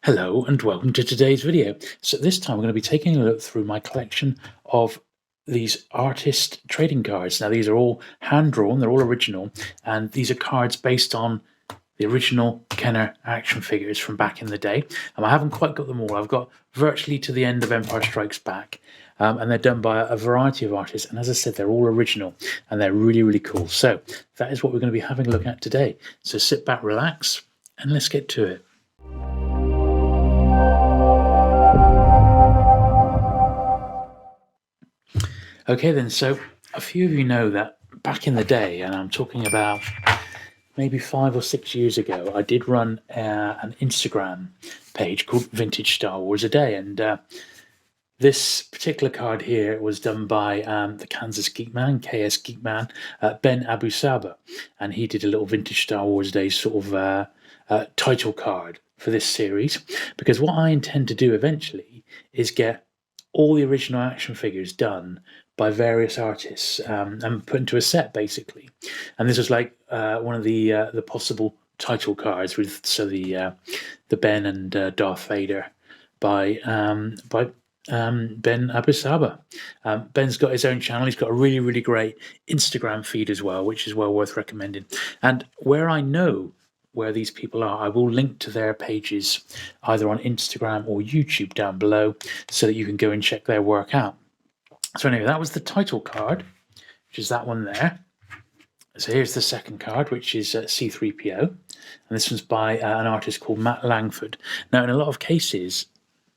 Hello and welcome to today's video. So this time we're going to be taking a look through my collection of these artist trading cards. Now these are all hand-drawn, they're all original, and these are cards based on the original Kenner action figures from back in the day. I haven't quite got them all. I've got virtually to the end of Empire Strikes Back, and they're done by a variety of artists. And as I said, they're all original, and they're really, really cool. So that is what we're going to be having a look at today. So sit back, relax, and let's get to it. Okay then, so a few of you know that back in the day, and I'm talking about maybe 5 or 6 years ago, I did run an Instagram page called Vintage Star Wars a Day, and this particular card here was done by the Kansas Geekman, KS Geekman, Ben Abu Saba, and he did a little Vintage Star Wars Day sort of title card for this series, because what I intend to do eventually is get all the original action figures done by various artists and put into a set basically. And this was like one of the possible title cards with the Ben and Darth Vader by Ben Abu Saba. Ben's got his own channel. He's got a really, really great Instagram feed as well, which is well worth recommending. And where I know where these people are, I will link to their pages either on Instagram or YouTube down below so that you can go and check their work out. So anyway, that was the title card, which is that one there. So here's the second card, which is C-3PO, and this one's by an artist called Matt Langford. Now, in a lot of cases,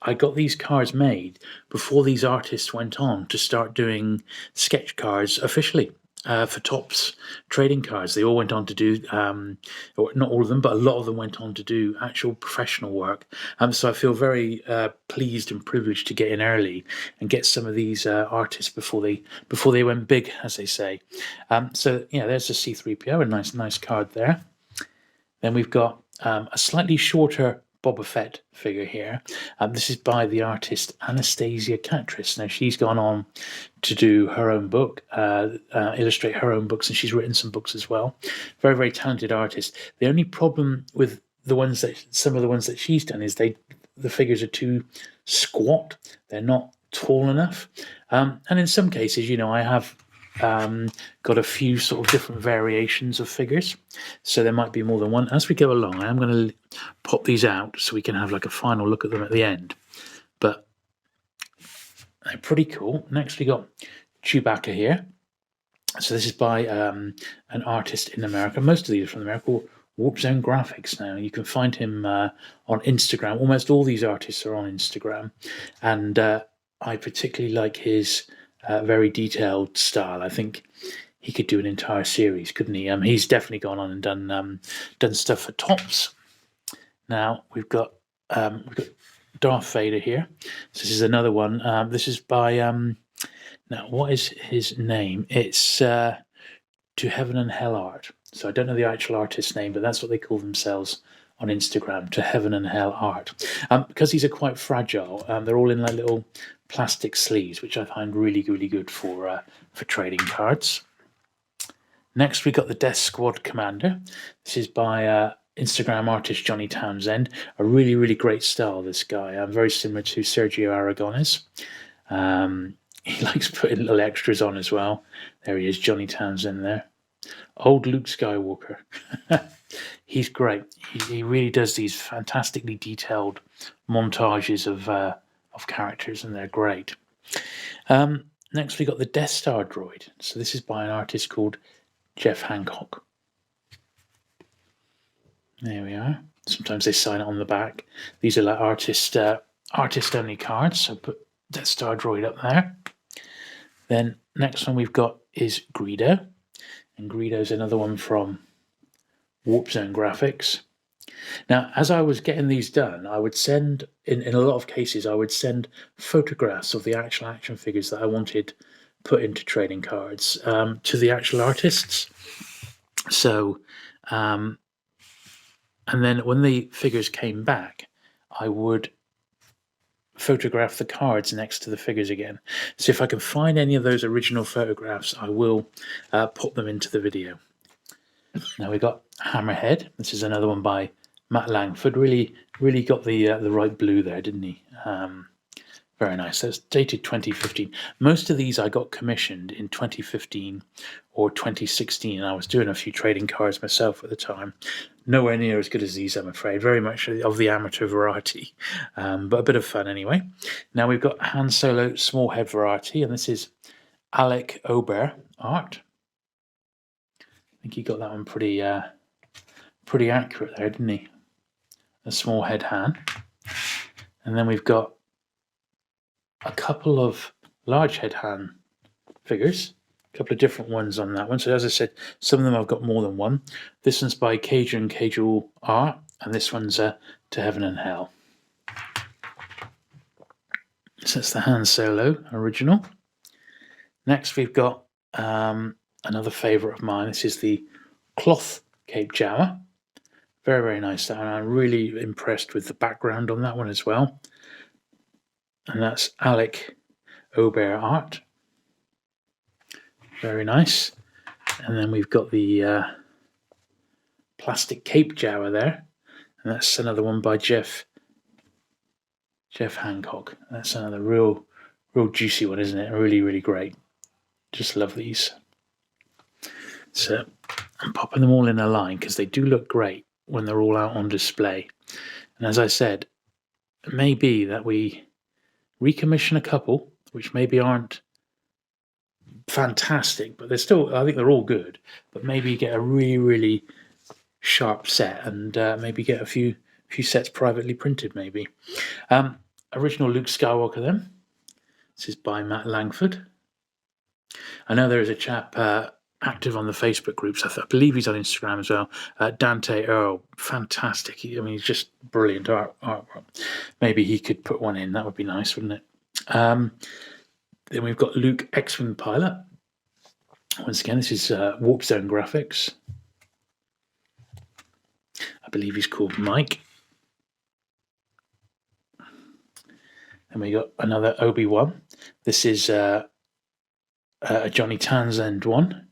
I got these cards made before these artists went on to start doing sketch cards officially. For Topps trading cards. They all went on to do, or not all of them, but a lot of them went on to do actual professional work. So I feel very pleased and privileged to get in early and get some of these artists before they went big, as they say. So yeah, there's the C-3PO, a nice card there. Then we've got a slightly shorter Boba Fett figure here. This is by the artist Anastasia Catris. Now she's gone on to do her own book, illustrate her own books, and she's written some books as well. Very, very talented artist. The only problem with some of the ones that she's done is the figures are too squat. They're not tall enough. And in some cases, you know, I have got a few sort of different variations of figures, so there might be more than one. As we go along, I'm going to pop these out so we can have like a final look at them at the end, but they're pretty cool. Next we got Chewbacca here. So this is by an artist in America. Most of these are from America, Warp Zone Graphics. Now you can find him on Instagram. Almost all these artists are on Instagram, and I particularly like his very detailed style. I think he could do an entire series, couldn't he? He's definitely gone on and done stuff for Topps. Now we've got Darth Vader here. So this is another one. This is by now what is his name? It's To Heaven and Hell Art. So I don't know the actual artist's name, but that's what they call themselves on Instagram, To Heaven and Hell Art. Because these are quite fragile, they're all in like little plastic sleeves, which I find really, really good for trading cards. Next, we got the Death Squad Commander. This is by Instagram artist Johnny Townsend. A really, really great style, this guy. Very similar to Sergio Aragones. He likes putting little extras on as well. There he is, Johnny Townsend there. Old Luke Skywalker. He's great. He really does these fantastically detailed montages of characters, and they're great. Next, we got the Death Star droid. So this is by an artist called Jeff Hancock. There we are. Sometimes they sign it on the back. These are like artist-only cards, so put Death Star droid up there. Then next one we've got is Greedo, and Greedo's another one from Warp Zone Graphics. Now, as I was getting these done, I would send, in a lot of cases, I would send photographs of the actual action figures that I wanted put into trading cards to the actual artists. So, and then when the figures came back, I would photograph the cards next to the figures again. So if I can find any of those original photographs, I will pop them into the video. Now we got Hammerhead. This is another one by Matt Langford. Really got the right blue there, didn't he? Very nice. That's dated 2015. Most of these I got commissioned in 2015 or 2016. I was doing a few trading cards myself at the time. Nowhere near as good as these, I'm afraid. Very much of the amateur variety, but a bit of fun anyway. Now we've got Han Solo small head variety, and this is Alec Aubert art. I think he got that one pretty accurate there, didn't he? A small head Han. And then we've got a couple of large head Han figures, a couple of different ones on that one. So as I said, some of them I've got more than one. This one's by Cajun Art, and this one's To Heaven and Hell. So that's the Han Solo original. Next we've got another favourite of mine. This is the cloth Cape Jawa. Very nice. And I'm really impressed with the background on that one as well. And that's Alec Aubert art. Very nice. And then we've got the plastic Cape Jawa there. And that's another one by Jeff Hancock. That's another real juicy one, isn't it? Really great. Just love these. So I'm popping them all in a line because they do look great when they're all out on display. And as I said, it may be that we recommission a couple, which maybe aren't fantastic, but they're still, I think they're all good, but maybe get a really sharp set and maybe get a few sets privately printed maybe. Original Luke Skywalker then. This is by Matt Langford. I know there is a chap active on the Facebook groups. I believe he's on Instagram as well. Dante Earl, fantastic. He's just brilliant artwork. Maybe he could put one in. That would be nice, wouldn't it? Then we've got Luke X-Wing Pilot. Once again, this is Warp Zone Graphics. I believe he's called Mike. And we got another Obi-Wan. This is a Johnny Townsend one.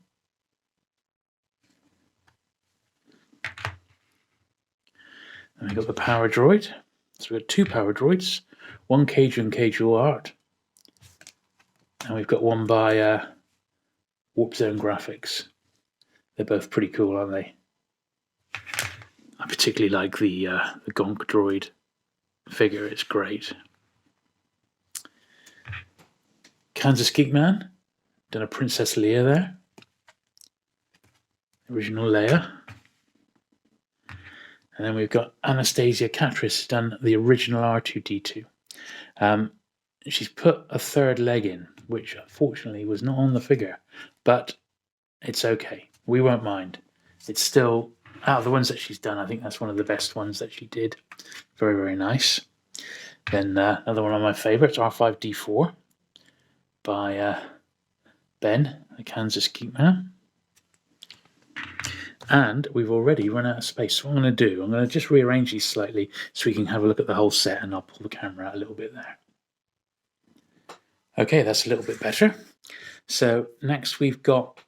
And we got the Power Droid. So we've got two Power Droids, one Cajun art, and we've got one by Warp Zone Graphics. They're both pretty cool, aren't they? I particularly like the Gonk Droid figure. It's great. Kansas Geek Man, done a Princess Leia there. Original Leia. And then we've got Anastasia Catris, done the original R2-D2. She's put a third leg in, which unfortunately was not on the figure, but it's okay. We won't mind. It's still, out of the ones that she's done, I think that's one of the best ones that she did. Very nice. Then another one of my favourites, R5-D4 by Ben, the Kansas Geek Man. And we've already run out of space. So what I'm going to do, I'm going to just rearrange these slightly so we can have a look at the whole set, and I'll pull the camera out a little bit there. Okay, that's a little bit better. So next we've got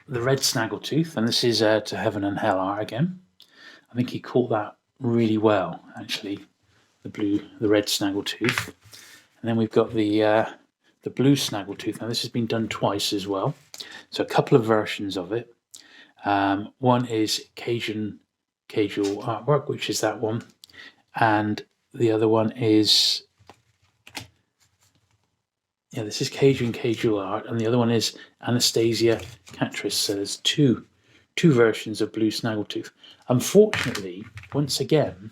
the red Snaggletooth, and this is To Heaven and Hell art again. I think he caught that really well, actually, the red Snaggletooth. And then we've got the blue Snaggletooth. Now this has been done twice as well, so a couple of versions of it. One is Cajun artwork, which is that one, and the other one is, this is Cajun art, and the other one is Anastasia Catris. So there's two versions of blue Snaggletooth. Unfortunately, once again,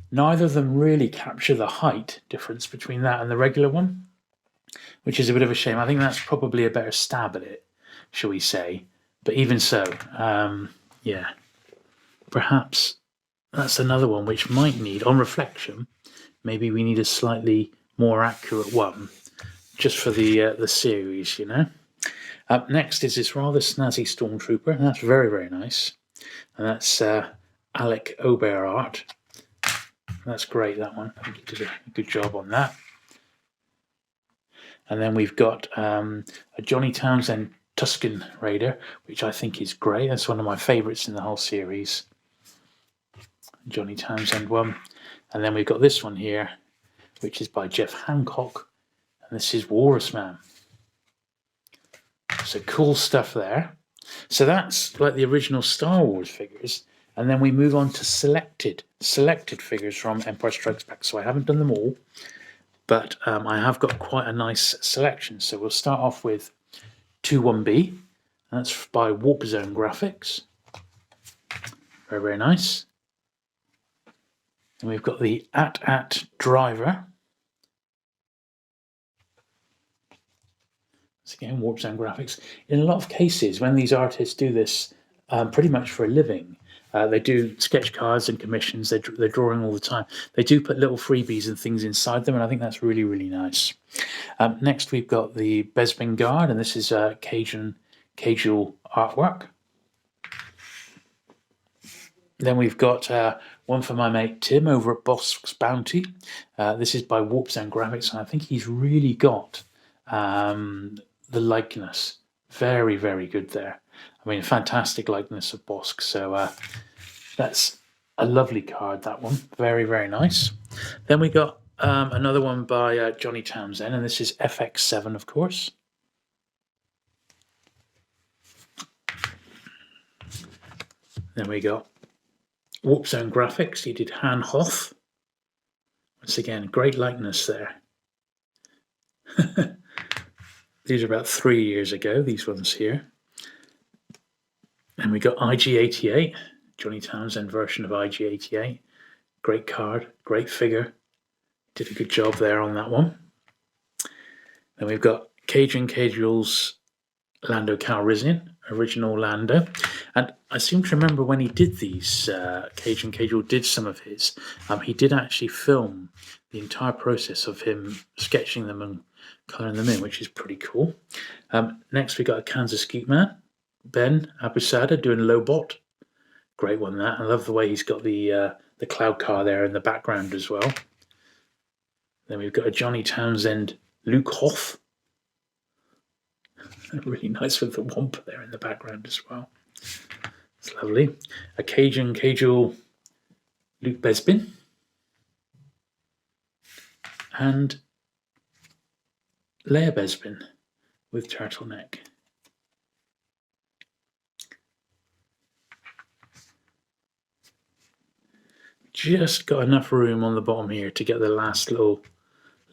neither of them really capture the height difference between that and the regular one, which is a bit of a shame. I think that's probably a better stab at it, shall we say. But even so, perhaps that's another one which might need, on reflection, maybe we need a slightly more accurate one, just for the series, you know. Up next is this rather snazzy Stormtrooper, and that's very nice. And that's Alec Aubert art. That's great, that one. I think he did a good job on that. And then we've got a Johnny Townsend Tusken Raider, which I think is great. That's one of my favourites in the whole series. Johnny Townsend one. And then we've got this one here, which is by Jeff Hancock, and this is Walrus Man. So cool stuff there. So that's like the original Star Wars figures, and then we move on to selected figures from Empire Strikes Back. So I haven't done them all, but I have got quite a nice selection. So we'll start off with 21B. That's by Warp Zone Graphics. Very, very nice. And we've got the AT-AT Driver. Once again, Warp Zone Graphics. In a lot of cases, when these artists do this pretty much for a living, they do sketch cards and commissions, they're drawing all the time. They do put little freebies and things inside them, and I think that's really, really nice. Next, we've got the Bespin Guard, and this is Cajun artwork. Then we've got one for my mate Tim over at Bosk's Bounty. This is by Warp Zone Graphics, and I think he's really got the likeness. Very, very good there. I mean, fantastic likeness of Bosk. So that's a lovely card, that one. Very, very nice. Then we got another one by Johnny Townsend, and this is FX7, of course. Then we got Warp Zone Graphics. He did Han Hoth. Once again, great likeness there. These are about 3 years ago, these ones here. And we got IG-88, Johnny Townsend version of IG-88. Great card, great figure. Did a good job there on that one. Then we've got Jules Lando Calrissian, original Lando. And I seem to remember when he did these, Jules did some of his, he did actually film the entire process of him sketching them and colouring them in, which is pretty cool. Next we got a Kansas Geek Man, Ben Abusada doing Lobot. Great one, that. I love the way he's got the cloud car there in the background as well. Then we've got a Johnny Townsend Luke Hoth. Really nice with the Wampa there in the background as well. It's lovely. A Cajun Luke Bespin. And Leia Bespin with turtleneck. Just got enough room on the bottom here to get the last little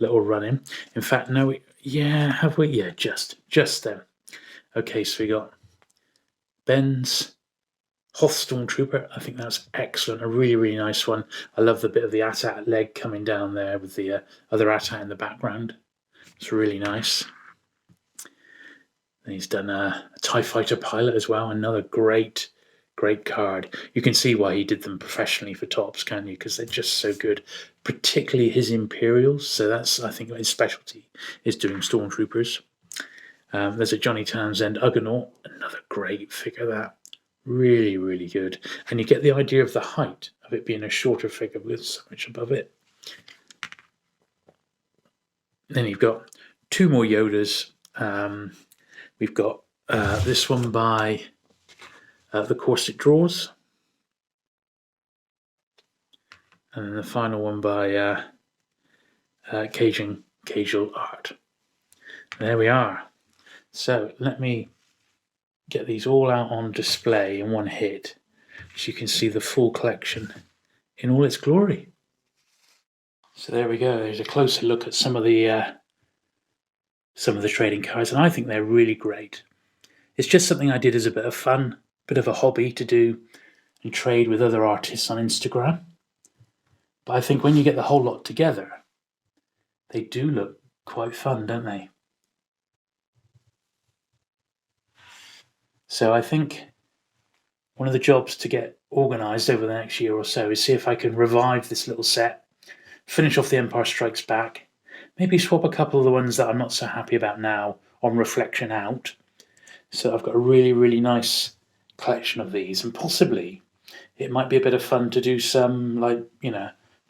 run in. In fact, no, have we? Yeah, just them. Okay, so we got Ben's Hearthstone Trooper. I think that's excellent. A really, really nice one. I love the bit of the AT-AT leg coming down there with the other AT-AT in the background. It's really nice. And he's done a TIE Fighter pilot as well. Another great card. You can see why he did them professionally for Topps, can't you? Because they're just so good, particularly his Imperials. So that's, I think, his specialty is doing Stormtroopers. There's a Johnny Townsend Ugonaut, another great figure. That really, really good. And you get the idea of the height of it being a shorter figure with so much above it. Then you've got two more Yodas. We've got this one by The Corset Draws. And then the final one by Cajun Art. There we are. So let me get these all out on display in one hit, so you can see the full collection in all its glory. So there we go. There's a closer look at some of the trading cards, and I think they're really great. It's just something I did as a bit of fun, bit of a hobby to do and trade with other artists on Instagram. But I think when you get the whole lot together, they do look quite fun, don't they? So I think one of the jobs to get organised over the next year or so is see if I can revive this little set, finish off the Empire Strikes Back, maybe swap a couple of the ones that I'm not so happy about now on reflection out. So I've got a really, really nice collection of these, and possibly it might be a bit of fun to do some,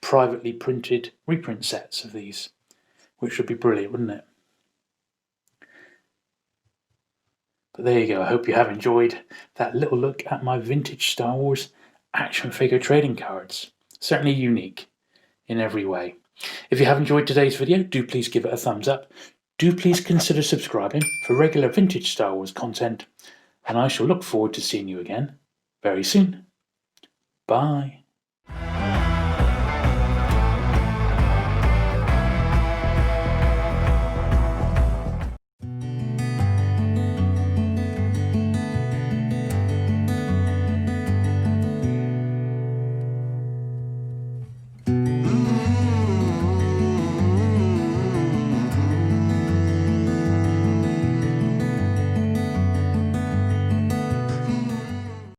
privately printed reprint sets of these, which would be brilliant, wouldn't it? But there you go. I hope you have enjoyed that little look at my vintage Star Wars action figure trading cards. certainly unique in every way. If you have enjoyed today's video, do please give it a thumbs up. Do please consider subscribing for regular vintage Star Wars content, and I shall look forward to seeing you again very soon. Bye.